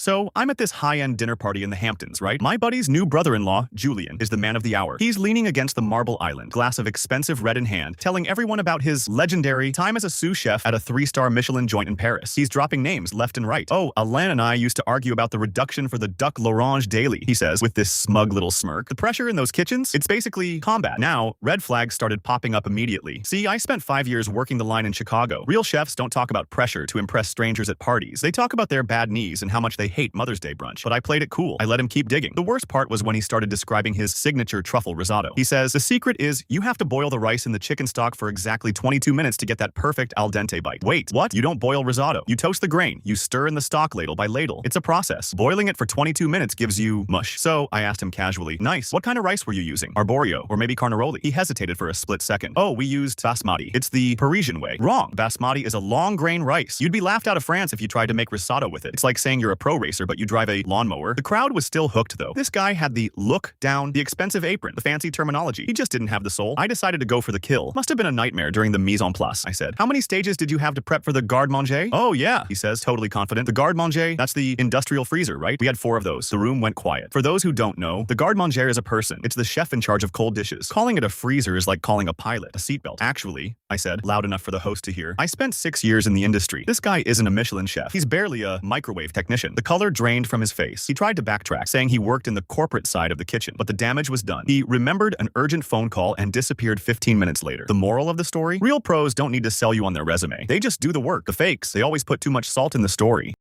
So, I'm at this high-end dinner party in the Hamptons, right? My buddy's new brother-in-law, Julian, is the man of the hour. He's leaning against the marble island, glass of expensive red in hand, telling everyone about his legendary time as a sous chef at a 3-star Michelin joint in Paris. He's dropping names left and right. Oh, Alain and I used to argue about the reduction for the duck l'orange daily, he says, with this smug little smirk. The pressure in those kitchens? It's basically combat. Now, red flags started popping up immediately. See, I spent 5 years working the line in Chicago. Real chefs don't talk about pressure to impress strangers at parties. They talk about their bad knees and how much they hate Mother's Day brunch. But I played it cool. I let him keep digging. The worst part was when he started describing his signature truffle risotto. He says, the secret is you have to boil the rice in the chicken stock for exactly 22 minutes to get that perfect al dente bite. Wait, what? You don't boil risotto. You toast the grain. You stir in the stock ladle by ladle. It's a process. Boiling it for 22 minutes gives you mush. So I asked him casually, nice. What kind of rice were you using? Arborio or maybe carnaroli? He hesitated for a split second. Oh, we used basmati. It's the Parisian way. Wrong. Basmati is a long grain rice. You'd be laughed out of France if you tried to make risotto with it. It's like saying you're a pro racer but you drive a lawnmower. The crowd was still hooked though. This guy had the look down, the expensive apron, the fancy terminology. He just didn't have the soul. I decided to go for the kill. Must have been a nightmare during the mise en place, I said. How many stages did you have to prep for the garde-manger? Oh yeah, he says, totally confident. The garde-manger, that's the industrial freezer, right? We had 4 of those. The room went quiet. For those who don't know, the garde-manger is a person. It's the chef in charge of cold dishes. Calling it a freezer is like calling a pilot a seatbelt. Actually, I said, loud enough for the host to hear, I spent 6 years in the industry. This guy isn't a Michelin chef. He's barely a microwave technician. The color drained from his face. He tried to backtrack, saying he worked in the corporate side of the kitchen, but the damage was done. He remembered an urgent phone call and disappeared 15 minutes later. The moral of the story? Real pros don't need to sell you on their resume. They just do the work. The fakes, they always put too much salt in the story.